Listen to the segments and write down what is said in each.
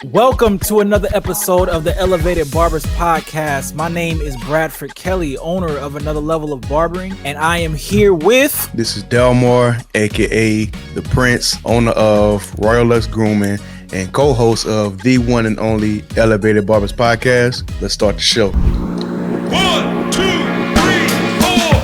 Welcome to another episode of the Elevated Barbers Podcast. My name is Bradford Kelly, owner of Another Level of Barbering, and I am here with... This is Delmar, aka The Prince, owner of Royal Luxe Grooming and co-host of the one and only Elevated Barbers Podcast. Let's start the show. 1, 2, 3, 4.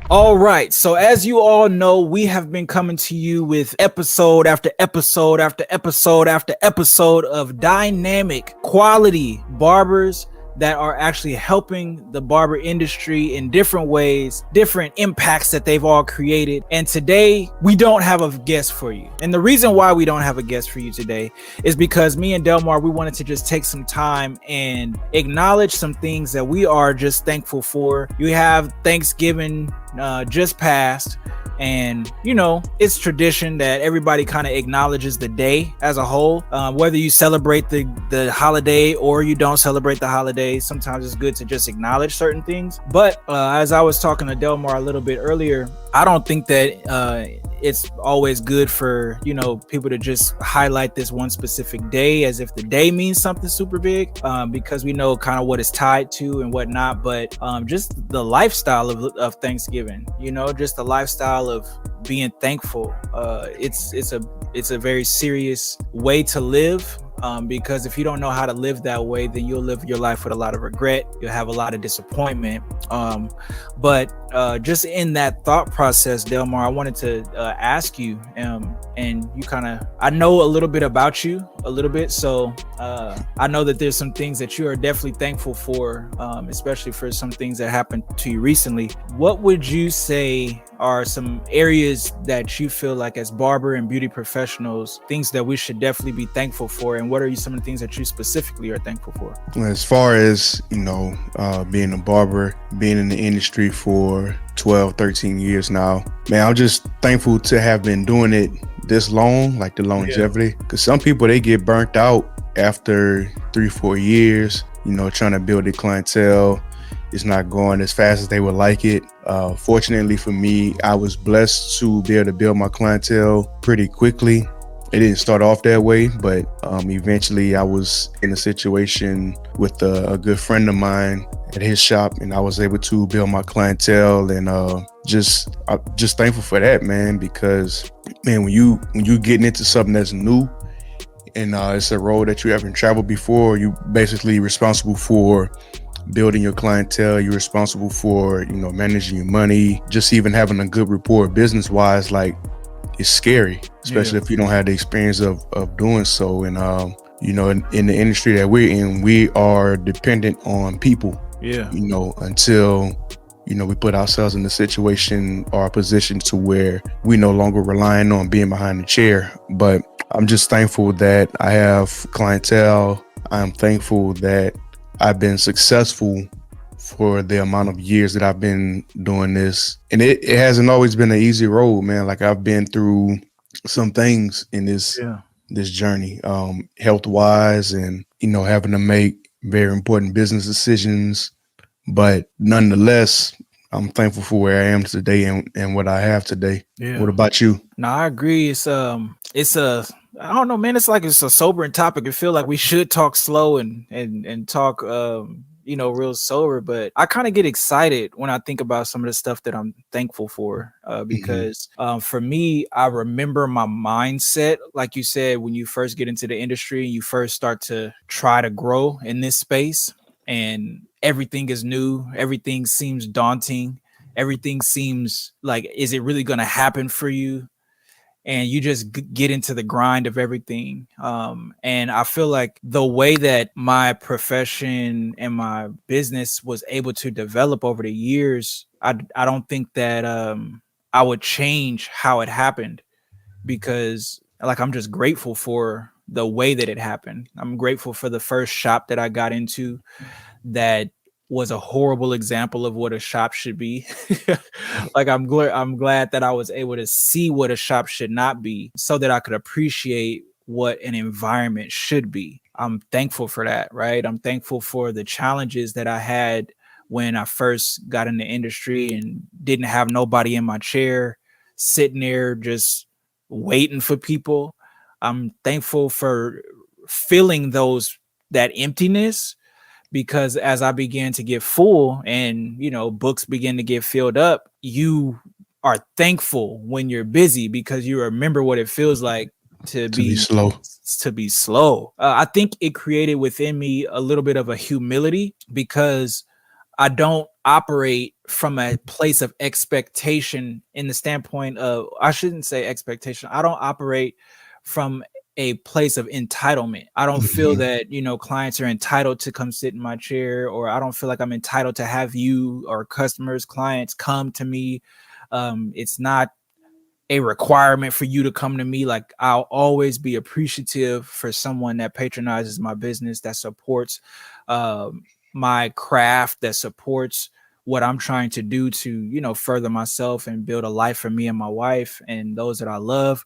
All right, so as you all know, we have been coming to you with episode after episode after episode after episode of dynamic quality barbers that are actually helping the barber industry in different ways, different impacts that they've all created. And today we don't have a guest for you. And the reason why we don't have a guest for you today is because me and Delmar, we wanted to just take some time and acknowledge some things that we are just thankful for. You have Thanksgiving just passed. And, you know, it's tradition that everybody kind of acknowledges the day as a whole, whether you celebrate the holiday or you don't celebrate the holiday. Sometimes it's good to just acknowledge certain things. But as I was talking to Delmar a little bit earlier, I don't think that it's always good for, you know, people to just highlight this one specific day as if the day means something super big, because we know kind of what it's tied to and whatnot. But just the lifestyle of Thanksgiving, you know, just the lifestyle of being thankful. It's a very serious way to live. Because if you don't know how to live that way, then you'll live your life with a lot of regret. You'll have a lot of disappointment. But just in that thought process, Delmar, I wanted to ask you, and you I know a little bit about you, a little bit. So I know that there's some things that you are definitely thankful for, especially for some things that happened to you recently. What would you say are some areas that you feel like as barber and beauty professionals, things that we should definitely be thankful for? And what are some of the things that you specifically are thankful for? As far as, you know, being a barber, being in the industry for 12, 13 years now, man, I'm just thankful to have been doing it this long, like the longevity. Because some people, they get burnt out after 3-4 years, you know, trying to build a clientele. It's not going as fast as they would like it. Fortunately for me, I was blessed to be able to build my clientele pretty quickly. It didn't start off that way, but eventually I was in a situation with a good friend of mine at his shop, and I was able to build my clientele, and I'm just thankful for that, man. Because, man, when you getting into something that's new, and it's a road that you haven't traveled before, you basically responsible for building your clientele. You're responsible for, you know, managing your money, just even having a good rapport business wise. Like, it's scary, especially if you don't have the experience of doing so. And you know, in the industry that we're in, we are dependent on people, you know, until, you know, we put ourselves in a situation or a position to where we no longer relying on being behind the chair. But I'm just thankful that I have clientele. I'm thankful that I've been successful for the amount of years that I've been doing this. And it hasn't always been an easy road, man. Like, I've been through some things in this journey, health wise, and, you know, having to make very important business decisions. But nonetheless, I'm thankful for where I am today and what I have today. What about you? No, I agree. It's I don't know, man. It's like it's a sobering topic. I feel like we should talk slow and talk, you know, real sober. But I kind of get excited when I think about some of the stuff that I'm thankful for, because for me, I remember my mindset, like you said, when you first get into the industry and you first start to try to grow in this space, and everything is new. Everything seems daunting. Everything seems like, is it really going to happen for you? And you just get into the grind of everything. And I feel like the way that my profession and my business was able to develop over the years, I don't think that I would change how it happened, because, like, I'm just grateful for the way that it happened. I'm grateful for the first shop that I got into that was a horrible example of what a shop should be. Like, I'm glad that I was able to see what a shop should not be, so that I could appreciate what an environment should be. I'm thankful for that, right? I'm thankful for the challenges that I had when I first got in the industry and didn't have nobody in my chair sitting there just waiting for people. I'm thankful for feeling that emptiness, because as I began to get full and, books begin to get filled up, you are thankful when you're busy because you remember what it feels like to To be be slow. slow. I think it created within me a little bit of a humility, because I don't operate from a place of expectation, in the standpoint of, I shouldn't say expectation. I don't operate from a place of entitlement. I don't feel that, clients are entitled to come sit in my chair, or I don't feel like I'm entitled to have you or customers, clients come to me. It's not a requirement for you to come to me. Like, I'll always be appreciative for someone that patronizes my business, that supports my craft, that supports what I'm trying to do to, further myself and build a life for me and my wife and those that I love.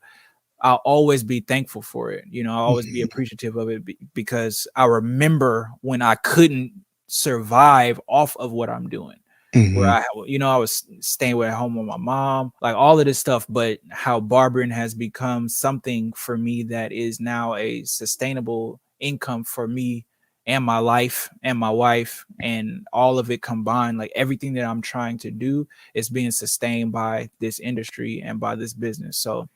I'll always be thankful for it. I'll always be appreciative of it, because I remember when I couldn't survive off of what I'm doing, where I was staying at home with my mom, like all of this stuff, but how barbering has become something for me that is now a sustainable income for me and my life and my wife, and all of it combined. Like, everything that I'm trying to do is being sustained by this industry and by this business. So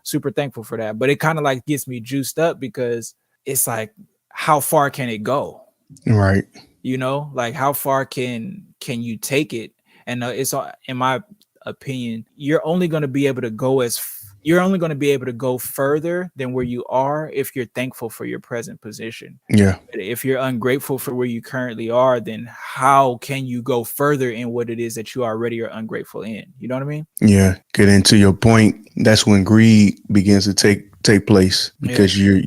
super thankful for that. But it kind of like gets me juiced up, because it's like, how far can it go? Right. Like, how far can you take it? And it's, in my opinion, you're only going to be able to go further than where you are if you're thankful for your present position. Yeah. If you're ungrateful for where you currently are, then how can you go further in what it is that you already are ungrateful in? You know what I mean? Yeah. Getting to your point, that's when greed begins to take place, because you're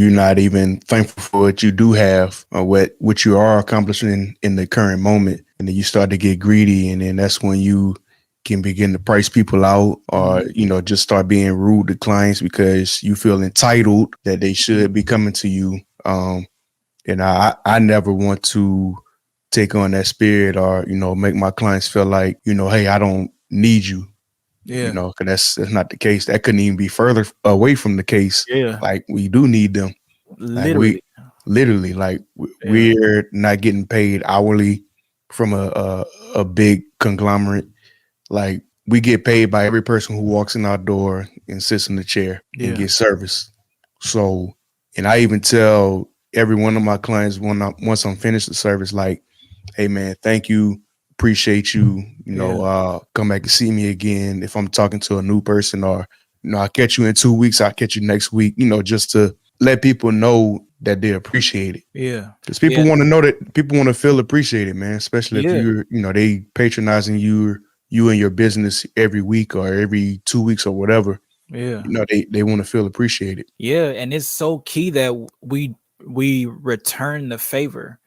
not even thankful for what you do have, or what you are accomplishing in the current moment. And then you start to get greedy, and then that's when you can begin to price people out, or just start being rude to clients because you feel entitled that they should be coming to you. And I never want to take on that spirit, or make my clients feel like, hey, I don't need you. Because that's not the case. That couldn't even be further away from the case. Like, we do need them. Literally. Like, we're not getting paid hourly from a big conglomerate. Like, we get paid by every person who walks in our door and sits in the chair and gets service. So, and I even tell every one of my clients once I'm finished the service, like, hey man, thank you. Appreciate you. Come back and see me again. If I'm talking to a new person, or, I'll catch you in 2 weeks, I'll catch you next week, just to let people know that they appreciate it. Yeah. Because people want to know that, people want to feel appreciated, man, especially if you're, they patronizing you and your business every week or every 2 weeks or whatever. They want to feel appreciated. And it's so key that we return the favor.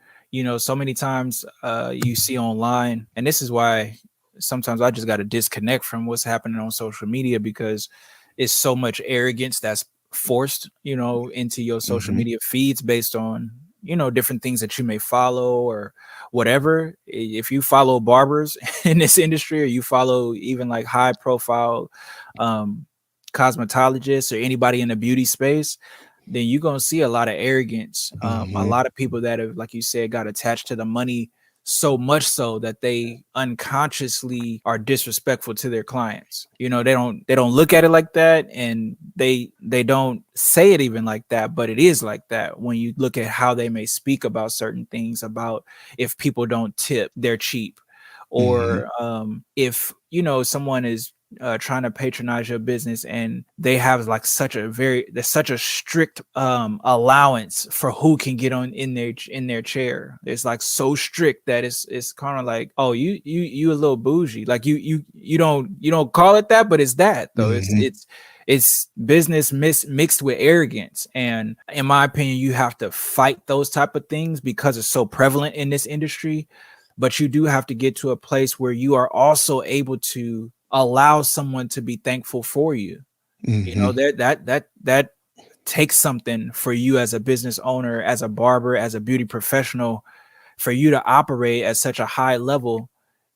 So many times you see online, and this is why sometimes I just got to disconnect from what's happening on social media, because it's so much arrogance that's forced, into your social media feeds based on, different things that you may follow or whatever. If you follow barbers in this industry, or you follow even like high profile cosmetologists or anybody in the beauty space, then you're going to see a lot of arrogance. A lot of people that have, like you said, got attached to the money, so much so that they unconsciously are disrespectful to their clients. They don't look at it like that, and they don't say it even like that, but it is like that when you look at how they may speak about certain things, about if people don't tip, they're cheap, or if someone is trying to patronize your business and they have like there's such a strict allowance for who can get on in their chair. It's like so strict that it's kind of like, oh, you a little bougie, like you don't call it that, but it's that though. It's business mixed with arrogance, and in my opinion, you have to fight those type of things because it's so prevalent in this industry. But you do have to get to a place where you are also able to allow someone to be thankful for you. That takes something for you as a business owner, as a barber, as a beauty professional, for you to operate at such a high level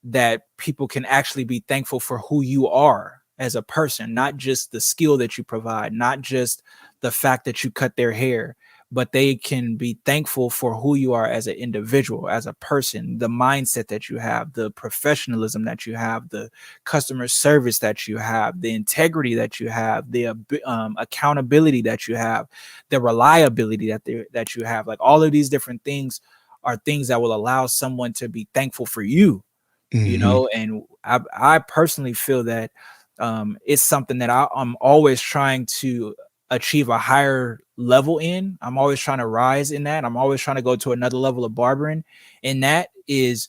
that people can actually be thankful for who you are. as a person, not just the skill that you provide, not just the fact that you cut their hair, but they can be thankful for who you are as an individual, as a person, the mindset that you have, the professionalism that you have, the customer service that you have, the integrity that you have, the accountability that you have, the reliability that you have. Like all of these different things are things that will allow someone to be thankful for you, you know. And I personally feel that it's something that I'm always trying to achieve a higher level in. I'm always trying to rise in that. I'm always trying to go to another level of barbering. And that is,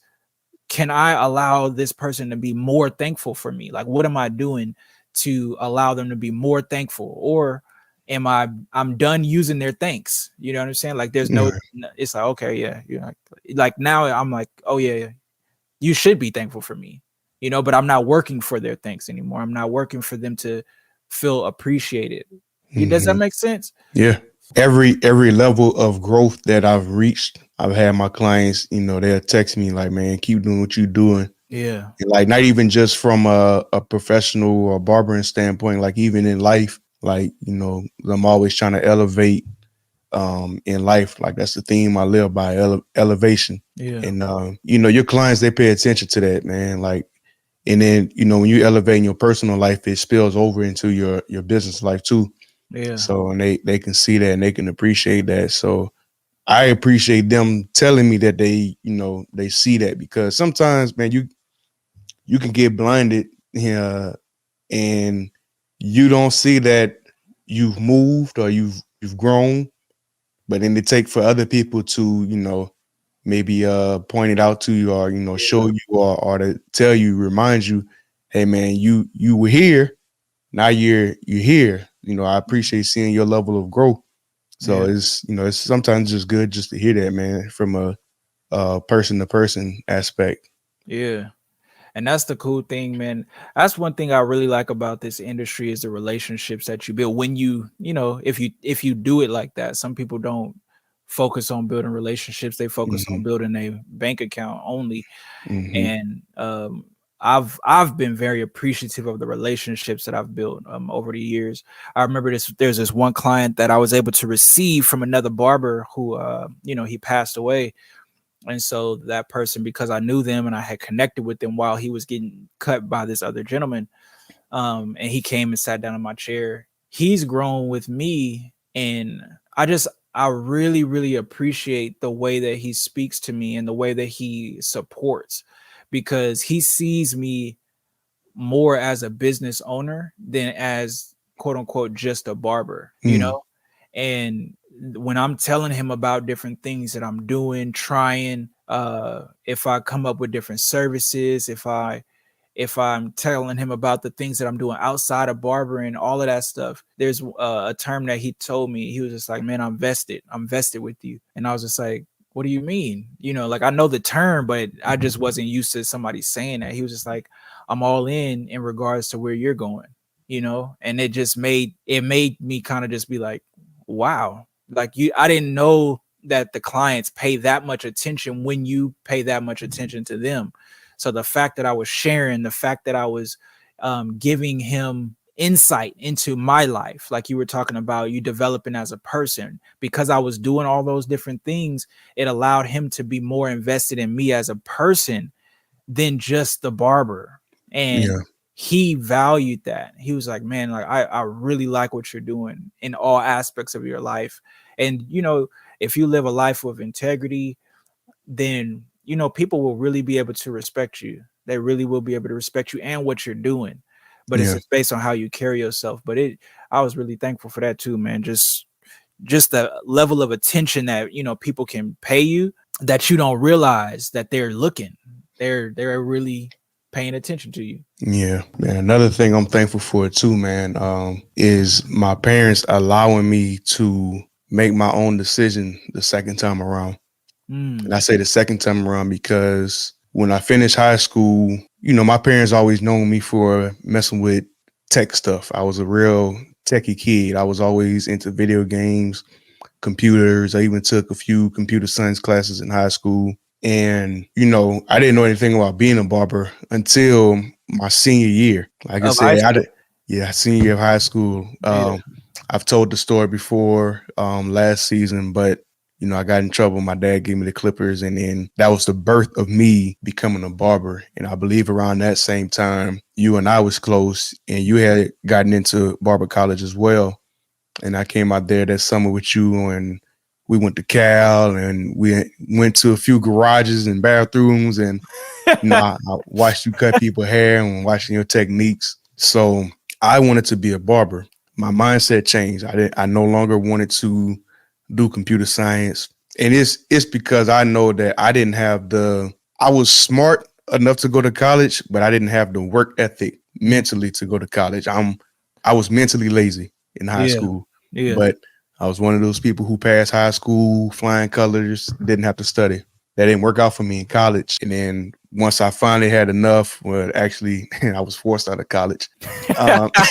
can I allow this person to be more thankful for me? Like, what am I doing to allow them to be more thankful? Or I'm done using their thanks. You know what I'm saying? Like there's no, it's like, okay, yeah. You know, like now I'm like, oh yeah, you should be thankful for me, you know, but I'm not working for their thanks anymore. I'm not working for them to feel appreciated. Does that make sense? Yeah. Every level of growth that I've reached, I've had my clients, you know, they'll text me like, man, keep doing what you're doing. Yeah. And like, not even just from a professional or barbering standpoint, like even in life, like, you know, I'm always trying to elevate in life. Like that's the theme I live by, elevation. Yeah. And, you know, your clients, they pay attention to that, man. Like, and then, you know, when you elevate in your personal life, it spills over into your business life too. Yeah. So, and they can see that and they can appreciate that. So I appreciate them telling me that they, you know, they see that, because sometimes, man, you can get blinded and you don't see that you've moved or you've grown, but then it take for other people to, you know, maybe point it out to you, or, you know, show you, or to tell you, remind you, hey man, you were here, now you're here. You know, I appreciate seeing your level of growth. So it's, you know, it's sometimes just good just to hear that, man, from a person to person aspect. Yeah. And that's the cool thing, man. That's one thing I really like about this industry is the relationships that you build when you know, if you do it like that. Some people don't focus on building relationships. They focus on building a bank account only. And I've been very appreciative of the relationships that I've built over the years. I remember there's this one client that I was able to receive from another barber who you know, he passed away. And so that person, because I knew them and I had connected with them while he was getting cut by this other gentleman, and he came and sat down in my chair. He's grown with me, and I really, really appreciate the way that he speaks to me and the way that he supports, because he sees me more as a business owner than as quote unquote just a barber, you know? And when I'm telling him about different things that I'm doing, trying, if I come up with different services, if I'm telling him about the things that I'm doing outside of barbering, all of that stuff, there's a term that he told me. He was just like, man, I'm vested with you. And I was just like, what do you mean? You know, like I know the term, but I just wasn't used to somebody saying that. He was just like, I'm all in regards to where you're going, you know? And it just made me kind of just be like, wow, like I didn't know that the clients pay that much attention when you pay that much attention to them. So the fact that I was sharing, the fact that I was giving him insight into my life, like you were talking about, you developing as a person, because I was doing all those different things, it allowed him to be more invested in me as a person than just the barber. And he valued that. He was like, man, like I really like what you're doing in all aspects of your life. And, you know, if you live a life with integrity, then, you know, people will really be able to respect you. They really will be able to respect you and what you're doing. But it's just based on how you carry yourself. But I was really thankful for that too, man. Just the level of attention that, you know, people can pay you, that you don't realize that they're looking. They're really paying attention to you. Yeah, man. Another thing I'm thankful for too, man, is my parents allowing me to make my own decision the second time around. And I say the second time around because when I finished high school, you know, my parents always known me for messing with tech stuff. I was a real techie kid. I was always into video games, computers. I even took a few computer science classes in high school. And, you know, I didn't know anything about being a barber until my senior year. Like I said, Yeah, senior year of high school. Yeah. I've told the story before last season, but I got in trouble. My dad gave me the clippers, and then that was the birth of me becoming a barber. And I believe around that same time, you and I was close, and you had gotten into barber college as well. And I came out there that summer with you, and we went to Cal, and we went to a few garages and bathrooms, and I watched you cut people's hair and watching your techniques. So I wanted to be a barber. My mindset changed. I no longer wanted to do computer science. And it's because I know that I was smart enough to go to college, but I didn't have the work ethic mentally to go to college. I was mentally lazy in high Yeah. school, Yeah. but I was one of those people who passed high school flying colors, didn't have to study. That didn't work out for me in college. And then once I finally had enough, well, actually, I was forced out of college.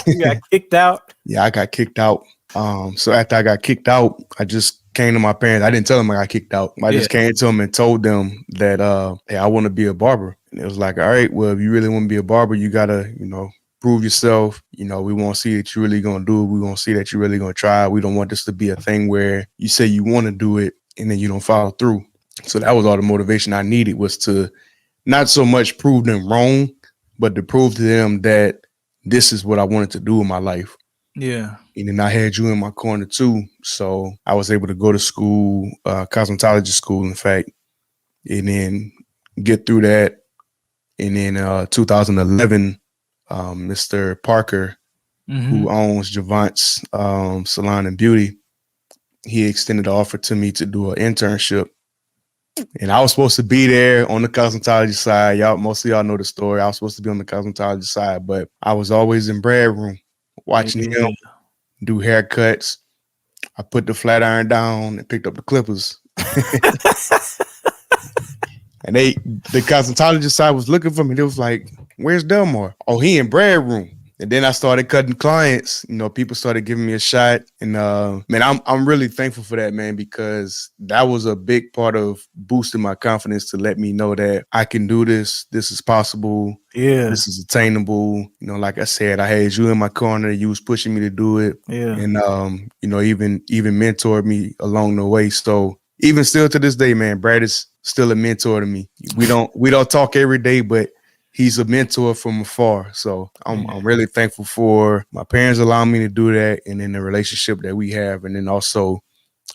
You got kicked out. Yeah, I got kicked out. So after I got kicked out, I just came to my parents. I didn't tell them I got kicked out. I just came to them and told them that, hey, I want to be a barber. And it was like, all right, well, if you really want to be a barber, you got to, prove yourself. We want to see that you're really going to do it. We want to see that you're really going to try. We don't want this to be a thing where you say you want to do it and then you don't follow through. So that was all the motivation I needed, was to not so much prove them wrong, but to prove to them that this is what I wanted to do in my life. Yeah. And then I had you in my corner too. So I was able to go to school, cosmetology school, in fact, and then get through that. And then 2011, Mr. Parker, who owns Javant's Salon and Beauty, he extended the offer to me to do an internship. And I was supposed to be there on the cosmetology side. Most of y'all know the story. I was supposed to be on the cosmetology side, but I was always in Brad room watching him do haircuts. I put the flat iron down and picked up the clippers. And the cosmetologist side was looking for me. They was like, "Where's Delmar?" "Oh, he in Brad room." And then I started cutting clients. People started giving me a shot. And man, I'm really thankful for that, man, because that was a big part of boosting my confidence to let me know that I can do this. This is possible. Yeah. This is attainable. Like I said, I had you in my corner. You was pushing me to do it. Yeah. And even mentored me along the way. So even still to this day, man, Brad is still a mentor to me. We don't talk every day, but he's a mentor from afar. So I'm really thankful for my parents allowing me to do that, and then the relationship that we have, and then also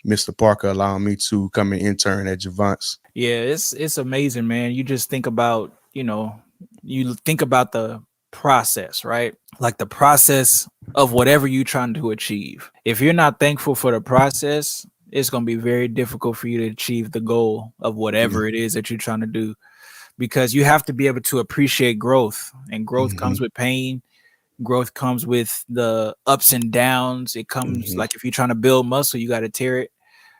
Mr. Parker allowing me to come and intern at Javant's. Yeah, it's amazing, man. You just think about, you think about the process, right? Like the process of whatever you're trying to achieve. If you're not thankful for the process, it's going to be very difficult for you to achieve the goal of whatever it is that you're trying to do. Because you have to be able to appreciate growth, and growth comes with pain. Growth comes with the ups and downs. It comes like if you're trying to build muscle, you got to tear it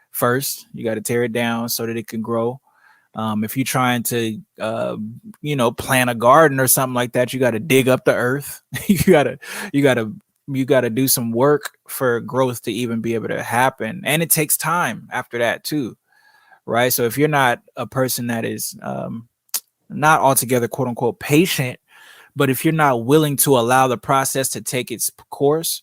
first. You got to tear it down so that it can grow. If you're trying to, plant a garden or something like that, you got to dig up the earth. you gotta do some work for growth to even be able to happen. And it takes time after that too. Right. So if you're not a person that is, not altogether quote unquote patient, but if you're not willing to allow the process to take its course,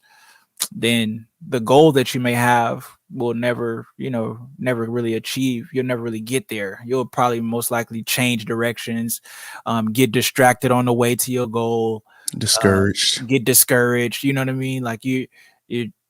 then the goal that you may have will never really achieve. You'll never really get there. You'll probably most likely change directions, get distracted on the way to your goal, get discouraged. You know what I mean? Like you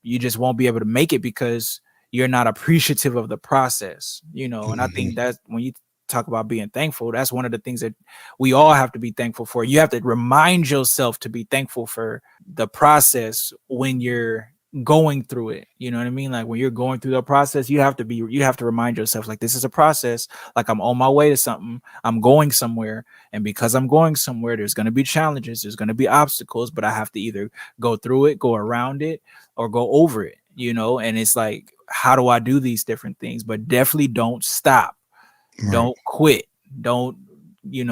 just won't be able to make it because you're not appreciative of the process, and I think that when you talk about being thankful, that's one of the things that we all have to be thankful for. You have to remind yourself to be thankful for the process when you're going through it. You know what I mean? Like when you're going through the process, you have to remind yourself, like, this is a process. Like I'm on my way to something. I'm going somewhere. And because I'm going somewhere, there's going to be challenges. There's going to be obstacles, but I have to either go through it, go around it, or go over it, and it's like, how do I do these different things? But definitely don't stop. Right. Don't quit. Don't give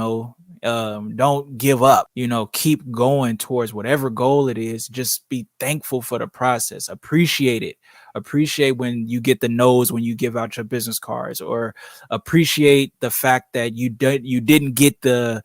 up. Keep going towards whatever goal it is. Just be thankful for the process. Appreciate it. Appreciate when you get the no's when you give out your business cards, or appreciate the fact that you didn't get the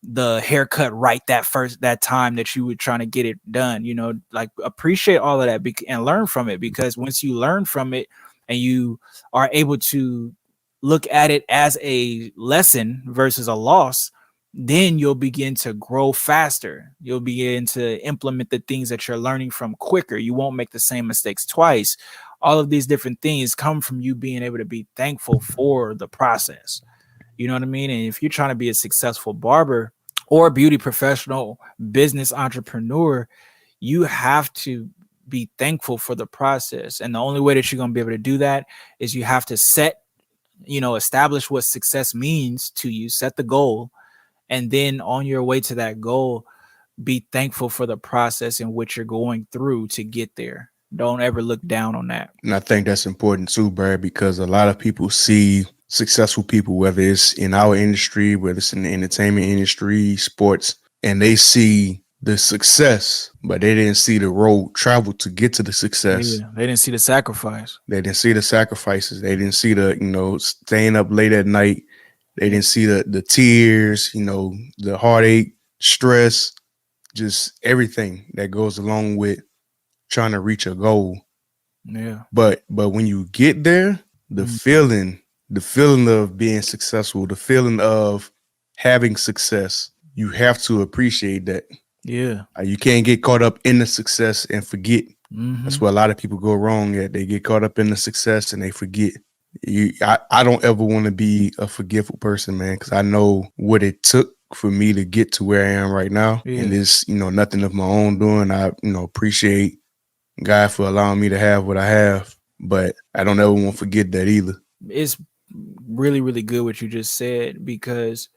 the haircut right that time that you were trying to get it done. Like appreciate all of that and learn from it, because once you learn from it and you are able to look at it as a lesson versus a loss, then you'll begin to grow faster. You'll begin to implement the things that you're learning from quicker. You won't make the same mistakes twice. All of these different things come from you being able to be thankful for the process. You know what I mean? And if you're trying to be a successful barber or beauty professional, business entrepreneur, you have to be thankful for the process. And the only way that you're going to be able to do that is you have to establish what success means to you, set the goal, and then on your way to that goal, be thankful for the process in which you're going through to get there. Don't ever look down on that. And I think that's important too, Brad, because a lot of people see successful people, whether it's in our industry, whether it's in the entertainment industry, sports, and they see the success, but they didn't see the road traveled to get to the success. Yeah, they didn't see the sacrifice. They didn't see the sacrifices. They didn't see the, staying up late at night. They didn't see the tears, the heartache, stress, just everything that goes along with trying to reach a goal. Yeah. But when you get there, the feeling of being successful, the feeling of having success, you have to appreciate that. Yeah. You can't get caught up in the success and forget. That's where a lot of people go wrong at. They get caught up in the success and they forget. I don't ever want to be a forgetful person, man, because I know what it took for me to get to where I am right now. Yeah. And it's, nothing of my own doing. I, appreciate God for allowing me to have what I have, but I don't ever want to forget that either. It's really, really good what you just said, because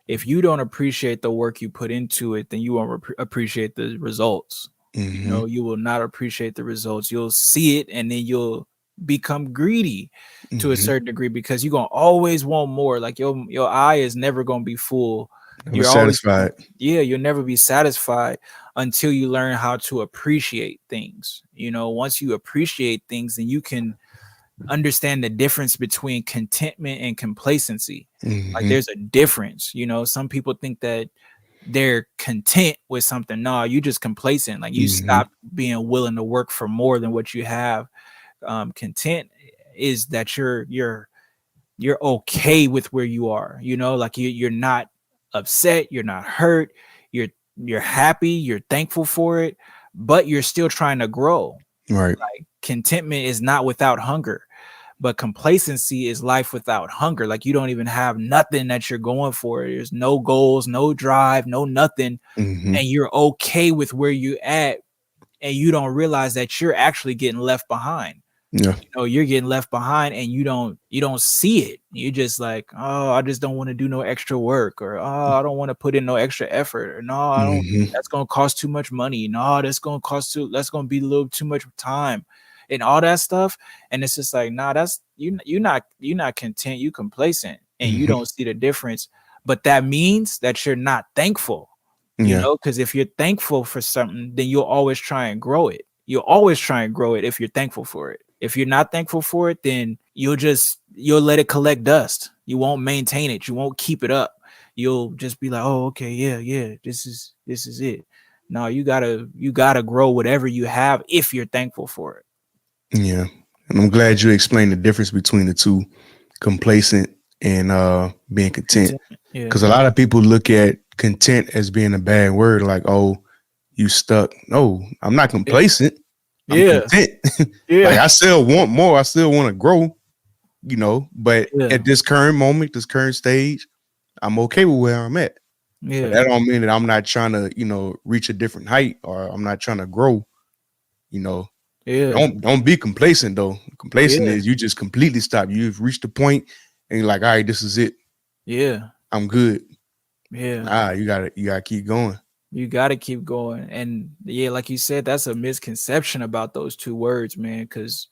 if you don't appreciate the work you put into it, then you won't appreciate the results. You will not appreciate the results. You'll see it and then you'll become greedy to a certain degree, because you're going to always want more. Like your eye is never going to be full. You're satisfied. You'll never be satisfied until you learn how to appreciate things. Once you appreciate things, then you can understand the difference between contentment and complacency. Like there's a difference. Some people think that they're content with something. No, you just complacent. Like you stop being willing to work for more than what you have. Content is that you're okay with where you are. Like you're not upset, you're not hurt, you're happy, you're thankful for it, but you're still trying to grow. Right. Like contentment is not without hunger, but complacency is life without hunger. Like you don't even have nothing that you're going for. There's no goals, no drive, no nothing. And you're okay with where you're at, and you don't realize that you're actually getting left behind. Yeah. You're getting left behind and you don't see it. You just like, oh, I just don't want to do no extra work, or oh, I don't want to put in no extra effort, or no, I don't, that's going to cost too much money. No, that's going to be a little too much time and all that stuff. And it's just like, nah, that's you're not content, you complacent, and you don't see the difference. But that means that you're not thankful, because if you're thankful for something, then you'll always try and grow it. You'll always try and grow it if you're thankful for it. If you're not thankful for it, then you'll let it collect dust. You won't maintain it. You won't keep it up. You'll just be like, oh, okay, yeah, this is it. No, you gotta grow whatever you have if you're thankful for it. Yeah. And I'm glad you explained the difference between the two, complacent and being content. Because a lot of people look at content as being a bad word, like, oh, you stuck. No, I'm not complacent. I'm content. Like I still want more. I still want to grow, but at this current moment, this current stage, I'm okay with where I'm at. Yeah. But that don't mean that I'm not trying to, reach a different height, or I'm not trying to grow, Yeah. Don't be complacent though. Complacent is you just completely stop. You've reached a point and you're like, all right, this is it. Yeah. I'm good. Yeah. You gotta keep going. You got to keep going. And like you said, that's a misconception about those two words, man. Because,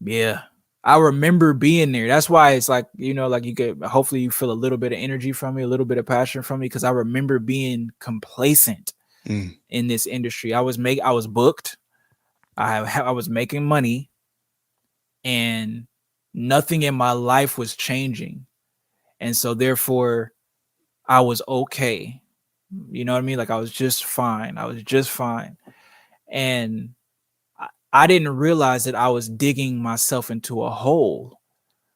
I remember being there. That's why it's like, like you could, hopefully you feel a little bit of energy from me, a little bit of passion from me, because I remember being complacent in this industry. I was booked. I was making money, and nothing in my life was changing. And so therefore, I was okay. You know what I mean? Like I was just fine. And I didn't realize that I was digging myself into a hole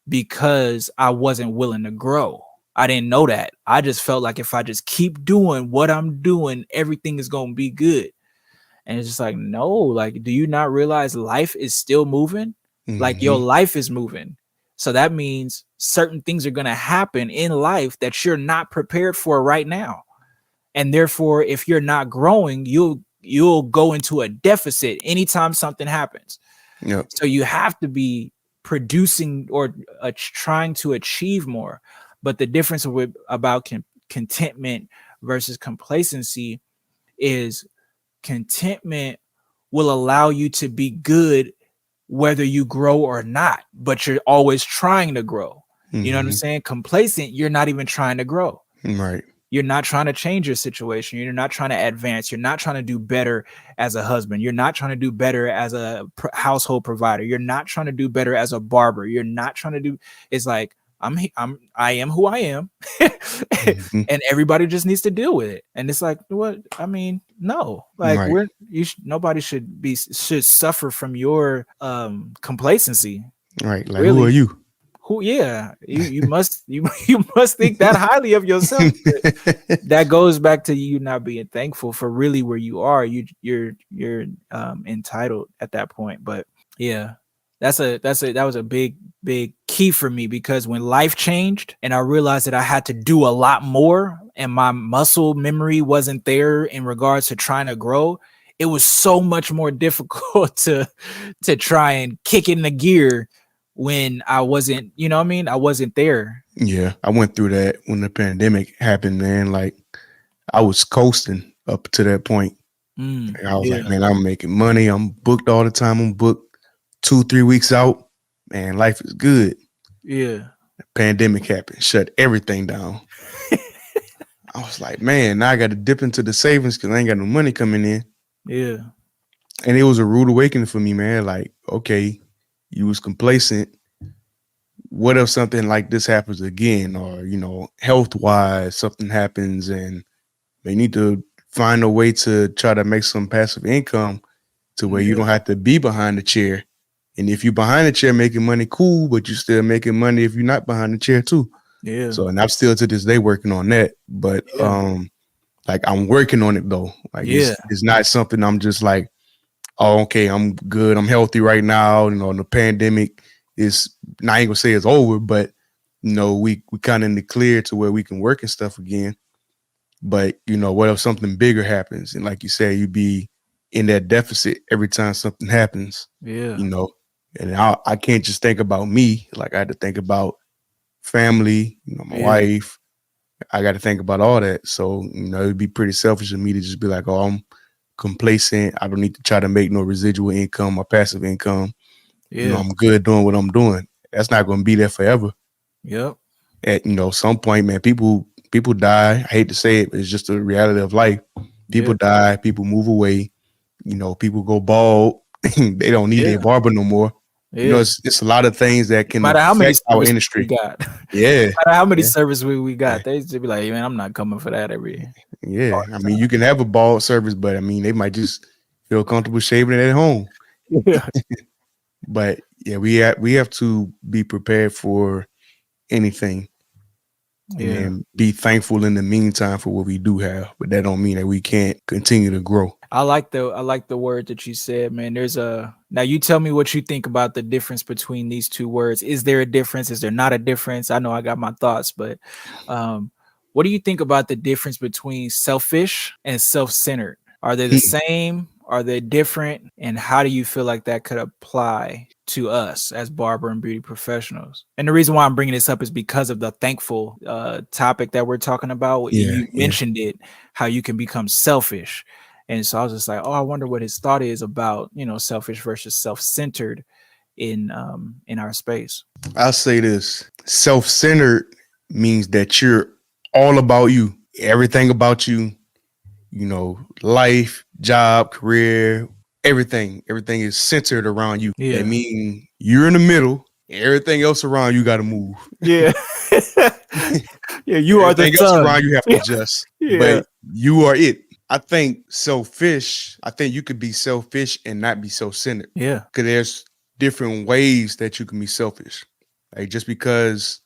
because I wasn't willing to grow. I didn't know that. I just felt like if I just keep doing what I'm doing, everything is going to be good. And it's just like, no, like, do you not realize life is still moving? Like your life is moving. So that means certain things are going to happen in life that you're not prepared for right now. And therefore, if you're not growing, you'll go into a deficit anytime something happens. Yep. So you have to be producing or trying to achieve more. But the difference about contentment versus complacency is contentment will allow you to be good whether you grow or not, but you're always trying to grow. You know what I'm saying? Complacent, you're not even trying to grow. Right. You're not trying to change your situation. You're not trying to advance. You're not trying to do better as a husband. You're not trying to do better as a household provider. You're not trying to do better as a barber. You're not trying to do. It's like I am who I am, and everybody just needs to deal with it. And it's like, what? I mean, no, like Right. nobody should suffer from your complacency. Right. Like, Really? who are you? Who? Yeah, you must you must think that highly of yourself. That goes back to you not being thankful for really where you are. You're entitled at that point. But yeah, that was a big key for me, because when life changed and I realized that I had to do a lot more and my muscle memory wasn't there in regards to trying to grow, it was so much more difficult to try and kick in the gear when I wasn't, you know what I mean? I wasn't there. Yeah, I went through that when the pandemic happened, man. Like, I was coasting up to that point. And I was like, man, I'm making money. I'm booked all the time. I'm booked 2-3 weeks out. Man, life is good. Yeah. The pandemic happened, shut everything down. I was like, man, now I got to dip into the savings because I ain't got no money coming in. Yeah. And it was a rude awakening for me, man. Like, okay, you was complacent. What if something like this happens again, or, you know, health-wise, something happens and they need to find a way to try to make some passive income to where you don't have to be behind the chair. And if you're behind the chair making money, cool, but you're still making money if you're not behind the chair too. Yeah. So, and I'm still to this day working on that. But like, I'm working on it though. Like, it's not something I'm just like, oh, okay, I'm good, I'm healthy right now. You know, the pandemic is, I ain't gonna say it's over, but you know, we kind of in the clear to where we can work and stuff again. But you know, what if something bigger happens? And like you said, you be in that deficit every time something happens. Yeah. You know, and I can't just think about me. Like, I had to think about family, you know, my wife. I got to think about all that. So, you know, it'd be pretty selfish of me to just be like, oh, I'm complacent. I don't need to try to make no residual income or passive income. You know, I'm good doing what I'm doing. That's not going to be there forever. Yep. At, you know, some point, man, people die. I hate to say it, but it's just the reality of life. People die, people move away, you know, people go bald. They don't need a barber no more. You know, it's a lot of things that can affect our industry. We got. Yeah. No matter how many services we got, they just be like, hey, man, I'm not coming for that every. Yeah. I mean, you can have a bald service, but I mean, they might just feel comfortable shaving it at home. Yeah. But yeah, we have to be prepared for anything. And be thankful in the meantime for what we do have, but that don't mean that we can't continue to grow. I like the word that you said, man. Now you tell me what you think about the difference between these two words. Is there a difference? Is there not a difference? I know I got my thoughts, but what do you think about the difference between selfish and self-centered? Are they the same? Are they different? And how do you feel like that could apply to us as barber and beauty professionals? And the reason why I'm bringing this up is because of the thankful topic that we're talking about. You mentioned it, how you can become selfish. And so I was just like, oh, I wonder what his thought is about, you know, selfish versus self-centered in our space. I'll say this: self-centered means that you're all about you, everything about you, you know, life, job, career, everything is centered around you. Yeah. I mean, you're in the middle, everything else around you got to move. Yeah. Yeah, you are the Everything else sun. around you have to adjust, Yeah. but you are it. I think selfish. I think you could be selfish and not be self-centered. Yeah. Because there's different ways that you can be selfish. Like just because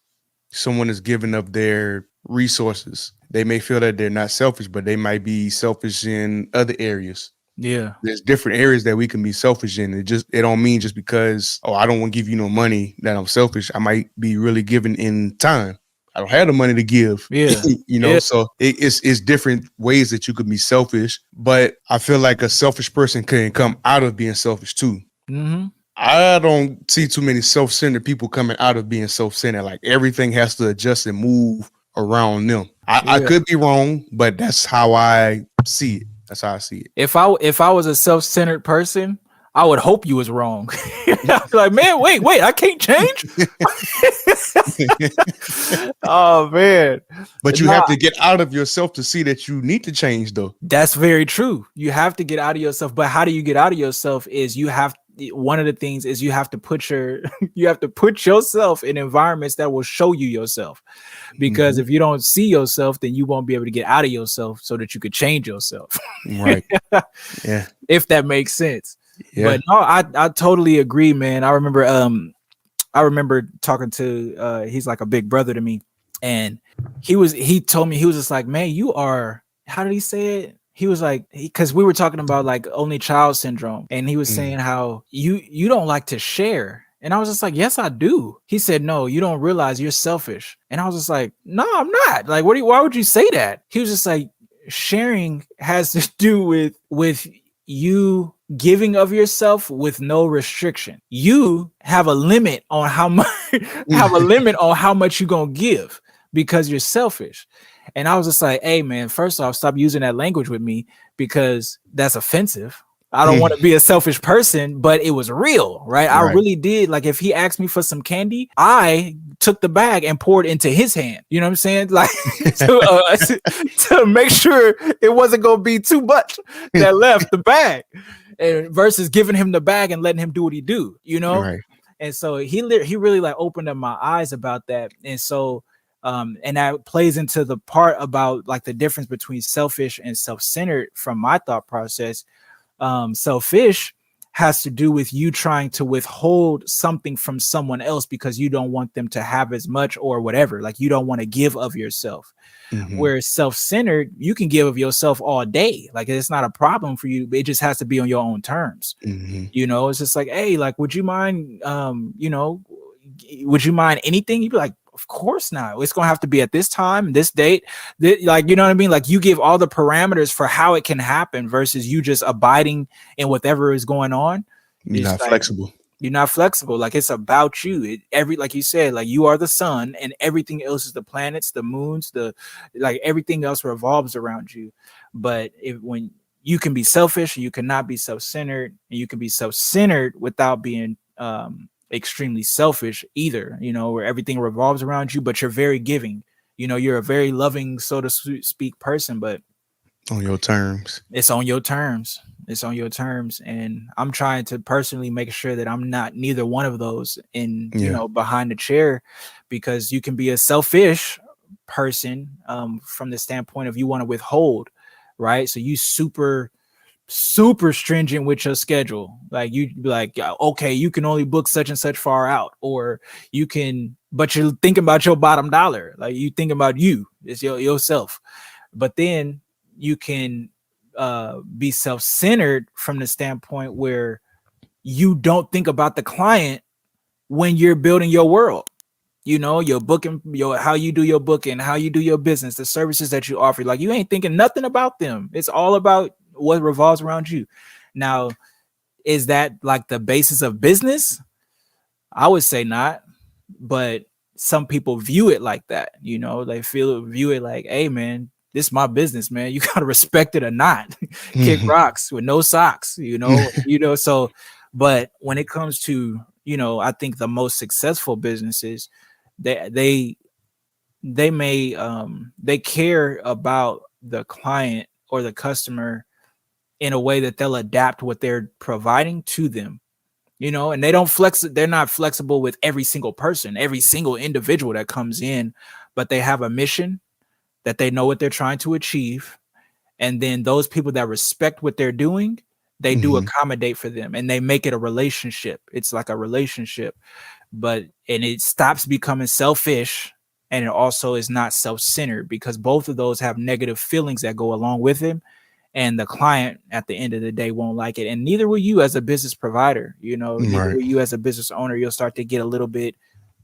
someone is giving up their resources, they may feel that they're not selfish, but they might be selfish in other areas. Yeah. There's different areas that we can be selfish in. It don't mean just because, I don't want to give you no money that I'm selfish. I might be really giving in time. I don't have the money to give. Yeah. So it's different ways that you could be selfish, but I feel like a selfish person can come out of being selfish too. Mm-hmm. I don't see too many self-centered people coming out of being self-centered. Like everything has to adjust and move around them. I could be wrong, but that's how I see it. That's how I see it. If I was a self-centered person, I would hope you was wrong. Like, man, wait, I can't change. Oh man. But you have to get out of yourself to see that you need to change though. That's very true. You have to get out of yourself. But how do you get out of yourself is one of the things is you have to put yourself in environments that will show you yourself. Because if you don't see yourself, then you won't be able to get out of yourself so that you could change yourself. Right. Yeah. If that makes sense. Yeah. But no, I totally agree, man. I remember talking to he's like a big brother to me, and he told me, he was just like, man, you are, how did he say it? He was like, because we were talking about like only child syndrome, and he was saying how you don't like to share. And I was just like, yes, I do. He said, no, you don't realize you're selfish. And I was just like, no, I'm not. Like, why would you say that? He was just like, sharing has to do with you giving of yourself with no restriction. You have a limit on how much you're gonna give because you're selfish. And I was just like, hey man, first off, stop using that language with me because that's offensive. I don't want to be a selfish person, but it was real, right? I really did. Like if he asked me for some candy, I took the bag and poured it into his hand. You know what I'm saying? Like to make sure it wasn't going to be too much that left the bag, and versus giving him the bag and letting him do what he do, you know? Right. And so he really like opened up my eyes about that. And so and that plays into the part about like the difference between selfish and self-centered from my thought process. Selfish has to do with you trying to withhold something from someone else because you don't want them to have as much or whatever. Like you don't want to give of yourself. Whereas self-centered, you can give of yourself all day. Like it's not a problem for you. It just has to be on your own terms. You know, it's just like, hey, like, would you mind, would you mind anything? You'd be like, of course not. It's going to have to be at this time, this date. Like, you know what I mean? Like you give all the parameters for how it can happen versus you just abiding in whatever is going on. You're not flexible. You're not flexible. Like it's about you. Like you said, like you are the sun and everything else is the planets, the moons, like everything else revolves around you. But when you can be selfish, you cannot be self-centered, and you can be self-centered without being extremely selfish either, you know, where everything revolves around you, but you're very giving, you know, you're a very loving, so to speak, person, but on your terms. It's on your terms. And I'm trying to personally make sure that I'm not neither one of those you know, behind the chair, because you can be a selfish person from the standpoint of you want to withhold, right? So you super stringent with your schedule. Like you be like, okay, you can only book such and such far out, or you can, but you're thinking about your bottom dollar. Like you thinking about it's yourself. But then you can be self-centered from the standpoint where you don't think about the client when you're building your world. You know, your booking, how you do your booking, how you do your business, the services that you offer. Like you ain't thinking nothing about them. It's all about what revolves around you. Now, is that like the basis of business? I would say not, but some people view it like that. You know, they view it like, hey man, this is my business, man. You gotta respect it or not. Kick rocks with no socks, you know. So, but when it comes to, you know, I think the most successful businesses, they care about the client or the customer in a way that they'll adapt what they're providing to them, you know, and they're not flexible with every single person, every single individual that comes in, but they have a mission that they know what they're trying to achieve. And then those people that respect what they're doing, they do accommodate for them, and they make it a relationship. It's like a relationship, and it stops becoming selfish, and it also is not self-centered, because both of those have negative feelings that go along with it. And the client at the end of the day won't like it. And neither will you as a business provider, neither will you as a business owner. You'll start to get a little bit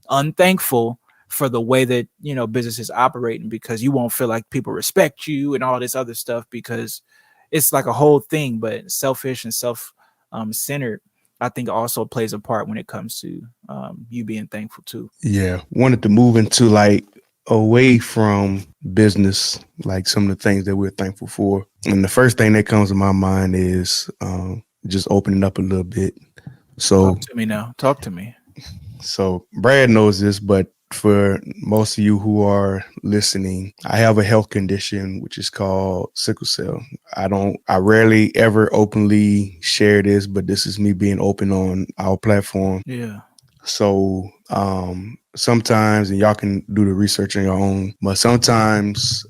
unthankful for the way that, business is operating, because you won't feel like people respect you and all this other stuff, because it's like a whole thing. But selfish and self-centered, I think, also plays a part when it comes to you being thankful too. Yeah. Wanted to move into like away from business, like some of the things that we're thankful for. And the first thing that comes to my mind is just opening up a little bit. So talk to me now. Talk to me. So Brad knows this, but for most of you who are listening, I have a health condition which is called sickle cell. I rarely ever openly share this, but this is me being open on our platform. Yeah. So sometimes, and y'all can do the research on your own, but sometimes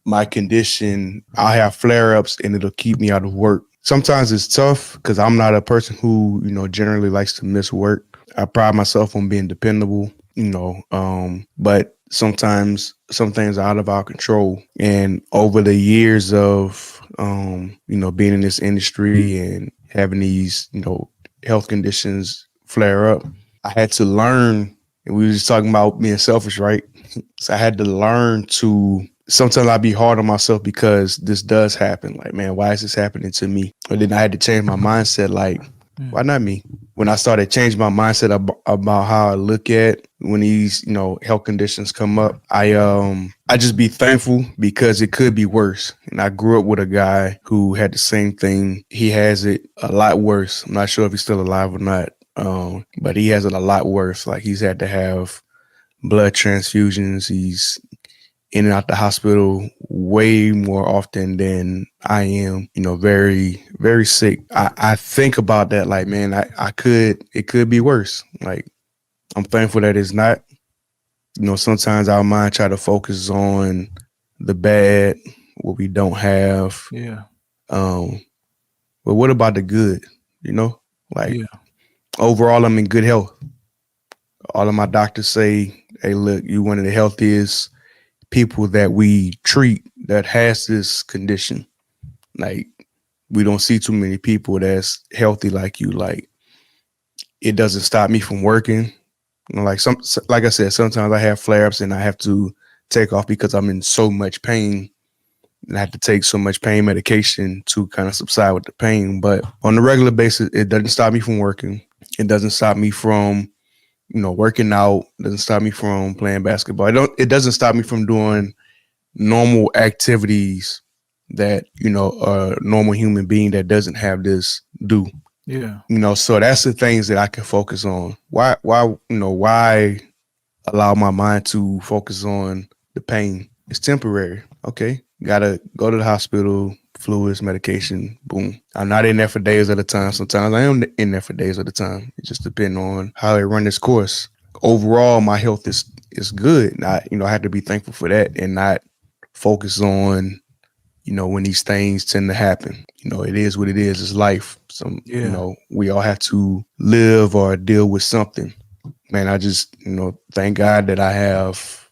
my condition, I'll have flare-ups and it'll keep me out of work. Sometimes it's tough because I'm not a person who, generally likes to miss work. I pride myself on being dependable, but sometimes some things are out of our control. And over the years of, being in this industry and having these, health conditions flare up, I had to learn, and we were just talking about being selfish, right? So I had to learn to, sometimes I'd be hard on myself because this does happen. Like, man, why is this happening to me? And then I had to change my mindset, like, why not me? When I started changing my mindset about how I look at when these, health conditions come up, I just be thankful because it could be worse. And I grew up with a guy who had the same thing. He has it a lot worse. I'm not sure if he's still alive or not, but he has it a lot worse. Like, he's had to have blood transfusions. He's in and out the hospital way more often than I am, very, very sick. I think about that like, man, it could be worse. Like, I'm thankful that it's not. Sometimes our mind try to focus on the bad, what we don't have. Yeah. But what about the good? Overall, I'm in good health. All of my doctors say, hey, look, you one of the healthiest people that we treat that has this condition. Like, we don't see too many people that's healthy like you. Like, it doesn't stop me from working. Like I said, sometimes I have flare-ups and I have to take off because I'm in so much pain, and I have to take so much pain medication to kind of subside with the pain. But on a regular basis, it doesn't stop me from working. It doesn't stop me from working out. It doesn't stop me from playing basketball. It doesn't stop me from doing normal activities that, a normal human being that doesn't have this do. Yeah. So that's the things that I can focus on. Why allow my mind to focus on the pain? It's temporary. Okay. Gotta go to the hospital, fluids, medication, boom. I'm not in there for days at a time. Sometimes I am in there for days at a time. It just depends on how they run this course. Overall, my health is good. And I have to be thankful for that and not focus on, when these things tend to happen. It is what it is. It's life. We all have to live or deal with something. Man, I just, thank God that I have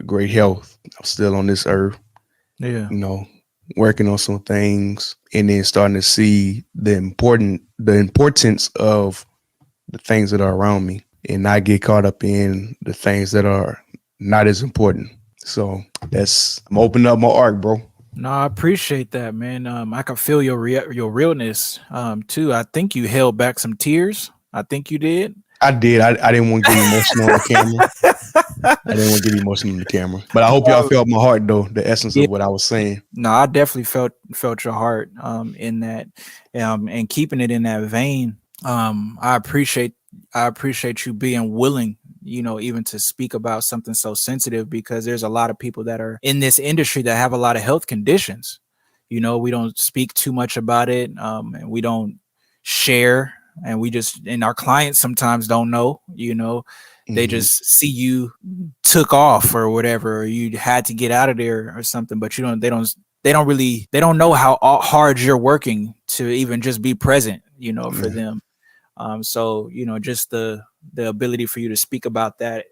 great health. I'm still on this earth. Yeah. Working on some things and then starting to see the importance of the things that are around me and not get caught up in the things that are not as important. So I'm opening up my arc, bro. No, I appreciate that, man. I can feel your realness too. I think you held back some tears. I think you did. I did. I didn't want to get emotional on the camera. But I hope y'all felt my heart, though, the essence of what I was saying. No, I definitely felt your heart in that, and keeping it in that vein. I appreciate you being willing, even to speak about something so sensitive, because there's a lot of people that are in this industry that have a lot of health conditions. We don't speak too much about it, and we don't share and and our clients sometimes don't know, they just see you took off or whatever, or you had to get out of there or something, but they don't know how hard you're working to even just be present, for them. So, just the ability for you to speak about that,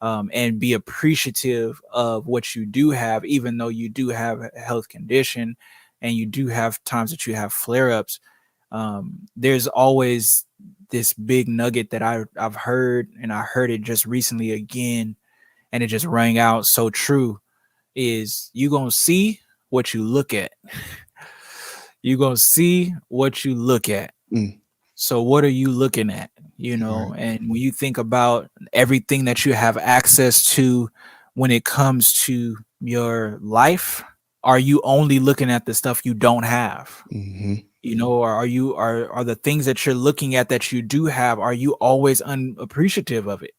and be appreciative of what you do have, even though you do have a health condition and you do have times that you have flare-ups. There's always this big nugget that I've heard, and I heard it just recently again, and it just rang out so true, is you gonna see what you look at. You gonna see what you look at. So what are you looking at? Right. And when you think about everything that you have access to when it comes to your life, are you only looking at the stuff you don't have? Or are the things that you're looking at that you do have, are you always unappreciative of it?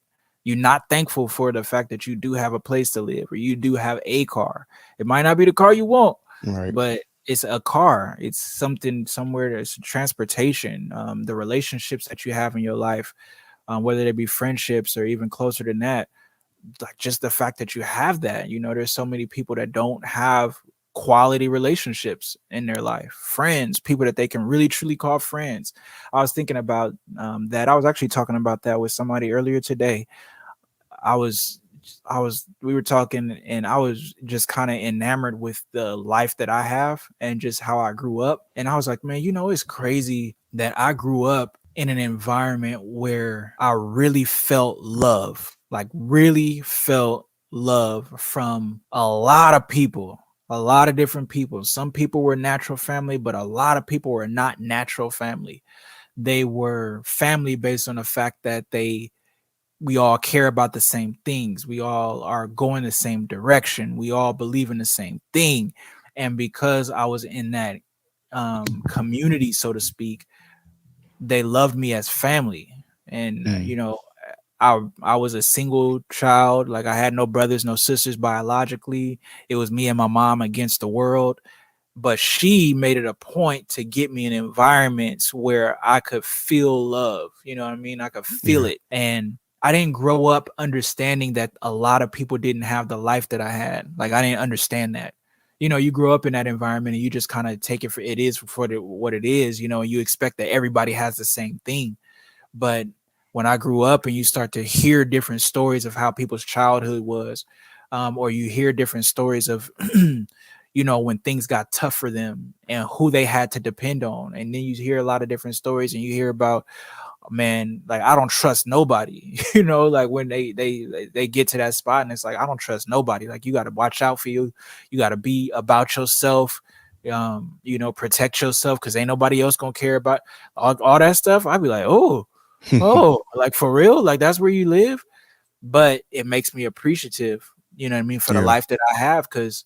You're not thankful for the fact that you do have a place to live, or you do have a car. It might not be the car you want, Right. but it's a car. It's something somewhere. There's transportation, the relationships that you have in your life, whether they be friendships or even closer than that. Like just the fact that you have that, there's so many people that don't have quality relationships in their life, friends, people that they can really truly call friends. I was thinking about that. I was actually talking about that with somebody earlier today. We were talking, and I was just kind of enamored with the life that I have and just how I grew up. And I was like, man, it's crazy that I grew up in an environment where I really felt love, like really felt love from a lot of people, a lot of different people. Some people were natural family, but a lot of people were not natural family. They were family based on the fact that we all care about the same things. We all are going the same direction. We all believe in the same thing. And because I was in that community, so to speak, they loved me as family. And, I was a single child. Like I had no brothers, no sisters biologically. It was me and my mom against the world. But she made it a point to get me in environments where I could feel love. You know what I mean? I could feel it. And I didn't grow up understanding that a lot of people didn't have the life that I had. Like I didn't understand that. You grow up in that environment and you just kind of take it for it is for what it is, and you expect that everybody has the same thing. But when I grew up and you start to hear different stories of how people's childhood was, or you hear different stories of, when things got tough for them and who they had to depend on. And then you hear a lot of different stories and you hear about, man, like I don't trust nobody, like when they get to that spot and it's like, I don't trust nobody. Like you got to watch out for you. You got to be about yourself, protect yourself, because ain't nobody else gonna care about all that stuff. I'd be like, oh, like for real? Like that's where you live? But it makes me appreciative, you know what I mean, for the life that I have, because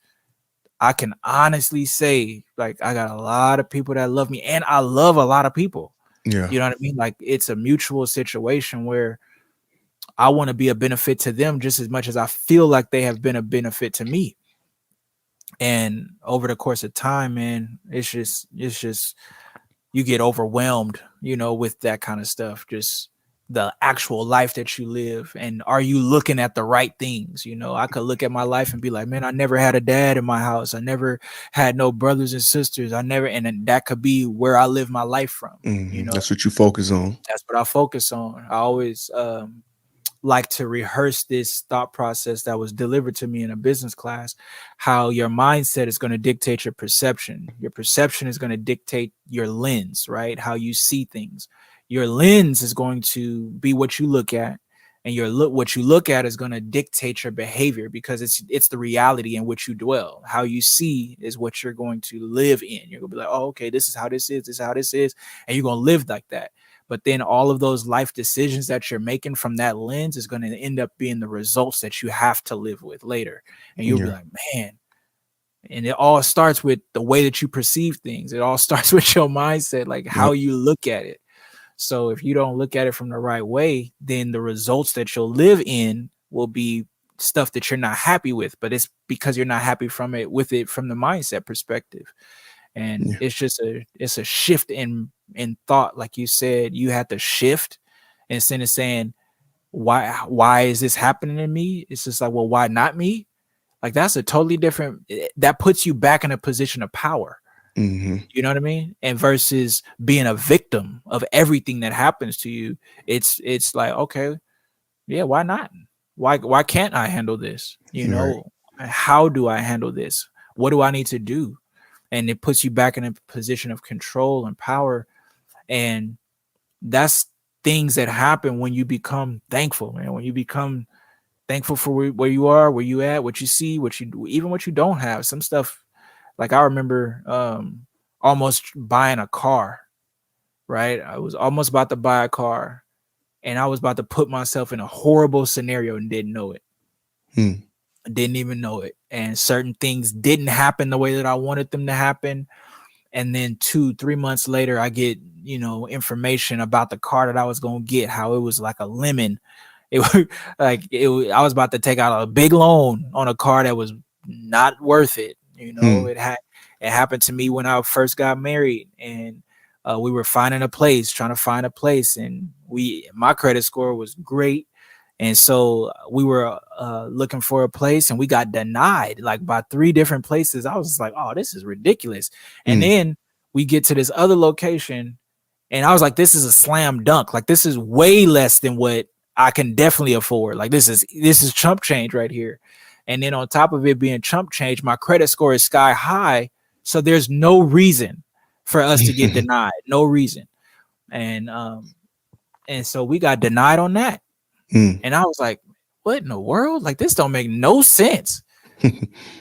I can honestly say, like, I got a lot of people that love me, and I love a lot of people. Yeah. You know what I mean? Like it's a mutual situation where I want to be a benefit to them just as much as I feel like they have been a benefit to me. And over the course of time, man, it's just you get overwhelmed, with that kind of stuff. Just the actual life that you live, and are you looking at the right things? I could look at my life and be like, man, I never had a dad in my house. I never had no brothers and sisters. And then that could be where I live my life from. That's what you focus on. That's what I focus on. I always like to rehearse this thought process that was delivered to me in a business class, how your mindset is going to dictate your perception. Your perception is going to dictate your lens, right? How you see things. Your lens is going to be what you look at, and what you look at is going to dictate your behavior, because it's the reality in which you dwell. How you see is what you're going to live in. You're going to be like, oh, okay, this is how this is. This is how this is. And you're going to live like that. But then all of those life decisions that you're making from that lens is going to end up being the results that you have to live with later. And you'll be like, man, and it all starts with the way that you perceive things. It all starts with your mindset, like how you look at it. So if you don't look at it from the right way, then the results that you'll live in will be stuff that you're not happy with, but it's because you're not happy with it from the mindset perspective. And it's just a shift in in thought, like you said, you had to shift instead of saying, why is this happening to me? It's just like, well, why not me? Like that's a totally different, that puts you back in a position of power. Mm-hmm. You know what I mean? And versus being a victim of everything that happens to you, it's like, okay, yeah, why not? Why can't I handle this? You know, how do I handle this? What do I need to do? And it puts you back in a position of control and power. And that's things that happen when you become thankful, man. When you become thankful for where you are, where you at, what you see, what you do, even what you don't have. Some stuff, like I remember almost buying a car, right? I was almost about to buy a car and I was about to put myself in a horrible scenario and didn't know it. I didn't even know it. And certain things didn't happen the way that I wanted them to happen. And then 2-3 months later, I get, you know, information about the car that I was going to get, how it was like a lemon. It was like, I was about to take out a big loan on a car that was not worth it. You know, it happened to me when I first got married, and we were trying to find a place, and my credit score was great. And so we were looking for a place, and we got denied like by 3 different places. I was like, oh, this is ridiculous. And then we get to this other location, and I was like, this is a slam dunk. Like, this is way less than what I can definitely afford. Like, this is chump change right here. And then on top of it being chump change, my credit score is sky high. So there's no reason for us to get denied. No reason. And so we got denied on that. And I was like, what in the world? Like, this don't make no sense.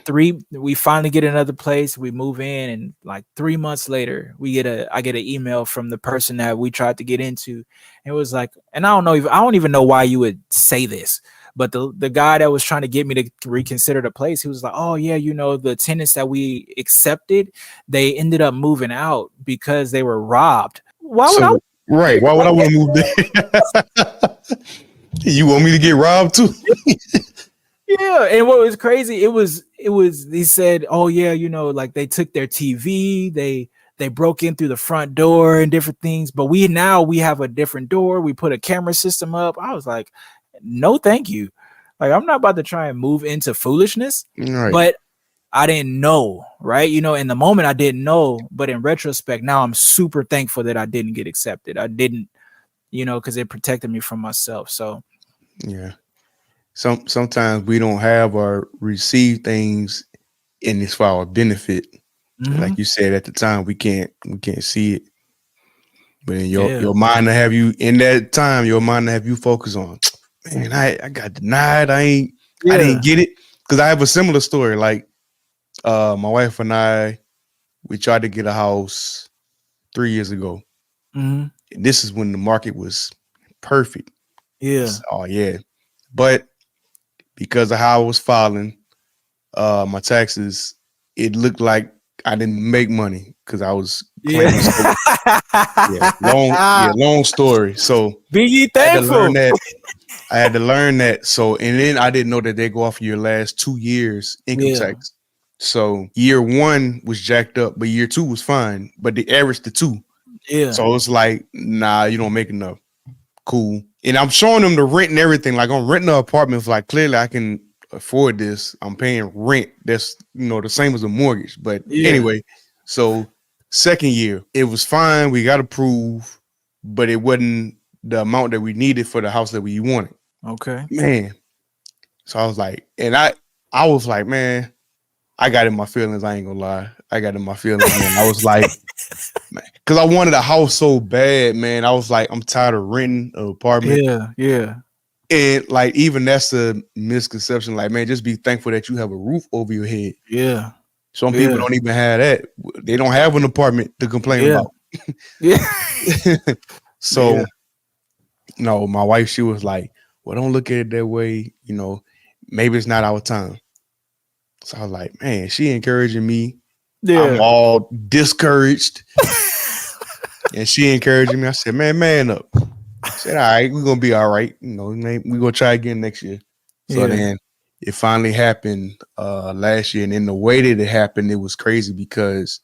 We finally get another place. We move in, and like 3 months later, I get an email from the person that we tried to get into. It was like, and I don't even know why you would say this, but the guy that was trying to get me to reconsider the place, he was like, oh yeah, you know, the tenants that we accepted, they ended up moving out because they were robbed. Why would I want to move there? You want me to get robbed too? Yeah, and what was crazy, it was he said, oh yeah, you know, like they took their TV, they broke in through the front door and different things, but we have a different door, we put a camera system up. I was like, no thank you. Like, I'm not about to try and move into foolishness. Right. But I didn't know, right? You know, in the moment I didn't know, but in retrospect, now I'm super thankful that I didn't get accepted. I didn't, you know, because it protected me from myself. So yeah. Sometimes we don't have or receive things in this for our benefit. Like you said, at the time we can't see it. But in your mind to have you in that time, your mind to have you focus on, man, I got denied. I didn't get it. Because I have a similar story. Like my wife and I, we tried to get a house 3 years ago. And this is when the market was perfect. Yeah. Oh yeah. But because of how I was filing my taxes, it looked like I didn't make money because I was claiming. Long story. So be ye thankful. I had to learn that. So, and then I didn't know that they go off your last 2 years income tax. So year 1 was jacked up, but year 2 was fine. But they averaged the 2. Yeah. So it's like, nah, you don't make enough. Cool. And I'm showing them the rent and everything. Like, I'm renting an apartment for, like, clearly I can afford this. I'm paying rent. That's, you know, the same as a mortgage. But anyway, so second year, it was fine. We got approved, but it wasn't the amount that we needed for the house that we wanted. Okay. Man. So I was like, and I was like, man, I got in my feelings. I ain't gonna lie. I got in my feelings, man. I was like, because I wanted a house so bad, man. I was like, I'm tired of renting an apartment. Yeah. And like, even that's a misconception. Like, man, just be thankful that you have a roof over your head. Yeah. Some people don't even have that. They don't have an apartment to complain about. So, no, my wife, she was like, well, don't look at it that way. You know, maybe it's not our time. So I was like, man, she encouraging me. Yeah. I'm all discouraged. And she encouraging me. I said, man up. I said, all right, we're going to be all right. You know, we're going to try again next year. So then it finally happened last year. And in the way that it happened, it was crazy because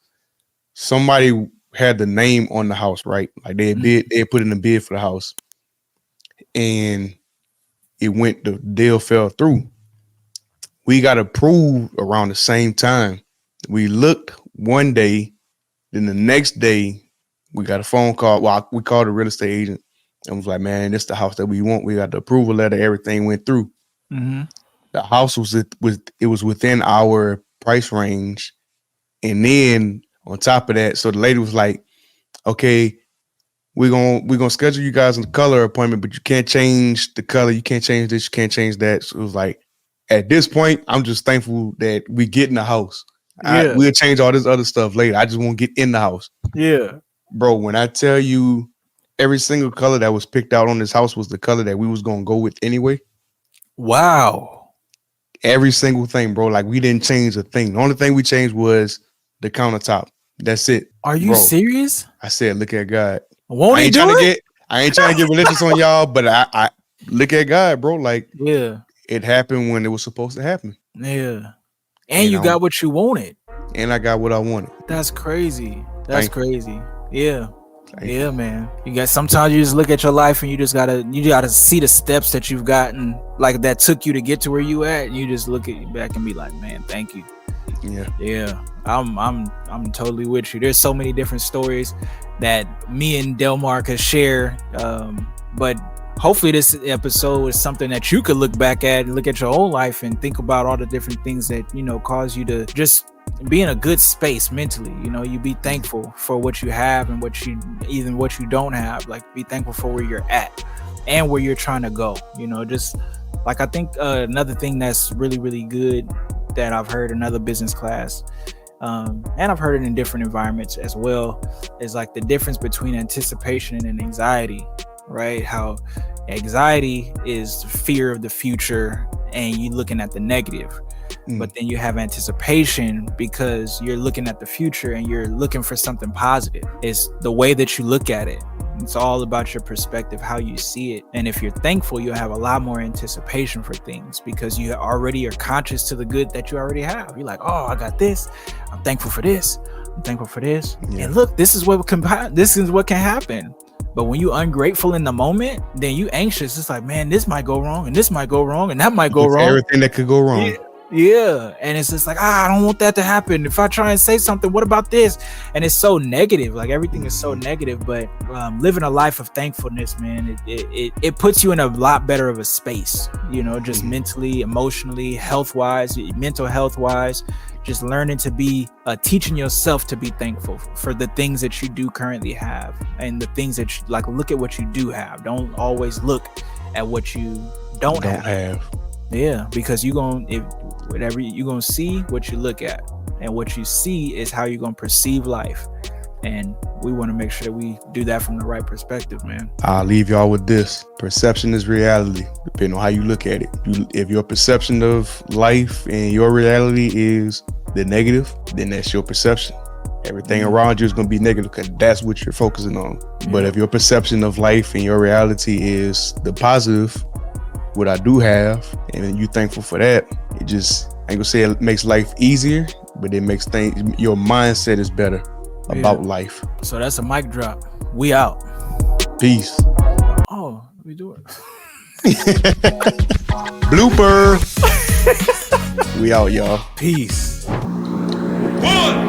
somebody had the name on the house, right? Like they had put in a bid for the house, and the deal fell through. We got approved around the same time. We looked one day, then the next day we got a phone call. Well, we called the real estate agent and was like, man, this is the house that we want. We got the approval letter. Everything went through. Mm-hmm. The house was within our price range. And then on top of that, so the lady was like, okay, we're gonna schedule you guys a color appointment, but you can't change the color, you can't change this, you can't change that. So it was like, at this point, I'm just thankful that we get in the house. Yeah. We'll change all this other stuff later. I just want to get in the house. Yeah. Bro, when I tell you every single color that was picked out on this house was the color that we was gonna go with anyway. Wow. Every single thing, bro. Like, we didn't change a thing. The only thing we changed was the countertop. That's it. Are you serious? I said, look at God. Won't he do it? I ain't trying to get religious on y'all, but I look at God, bro. Like, yeah, it happened when it was supposed to happen. Yeah. And you got what you wanted. And I got what I wanted. That's crazy. That's crazy. Yeah. Yeah, man. Sometimes you just look at your life and you gotta see the steps that you've gotten, like that took you to get to where you at. And you just look at back and be like, man, thank you. Yeah. Yeah. I'm totally with you. There's so many different stories that me and Delmar could share. But hopefully this episode is something that you could look back at and look at your whole life and think about all the different things that, cause you to just be in a good space mentally. You be thankful for what you have and what you don't have. Like, be thankful for where you're at and where you're trying to go. Just like, I think another thing that's really, really good that I've heard another business class, and I've heard it in different environments as well, is like the difference between anticipation and anxiety, right? How anxiety is fear of the future and you looking at the negative. But then you have anticipation because you're looking at the future and you're looking for something positive. It's the way that you look at it. It's all about your perspective, how you see it. And if you're thankful, you'll have a lot more anticipation for things because you already are conscious to the good that you already have. You're like, oh, I got this. I'm thankful for this. I'm thankful for this. Yeah. And look, this is what can happen. But when you ungrateful in the moment, then you anxious. It's like, man, this might go wrong and this might go wrong and that might go wrong. Everything that could go wrong. Yeah. And it's just like, I don't want that to happen. If I try and say something, what about this? And it's so negative. Like, everything is so negative. But living a life of thankfulness, man, it puts you in a lot better of a space, just mentally, emotionally, health-wise, mental health-wise, just learning to be teaching yourself to be thankful for the things that you do currently have and the things that you, like, look at what you do have. Don't always look at what you don't have. Yeah, because you're gonna see what you look at, and what you see is how you're gonna perceive life. And we want to make sure that we do that from the right perspective, man. I'll leave y'all with this. Perception is reality, depending on how you look at it. If your perception of life and your reality is the negative, then that's your perception. Everything around you is going to be negative because that's what you're focusing on. Yeah. But if your perception of life and your reality is the positive, what I do have, and you're thankful for that, it just, I ain't gonna say it makes life easier, but it makes your mindset is better about life. So that's a mic drop. We out. Peace. Oh, we do it. Blooper. We out, y'all. Peace. 1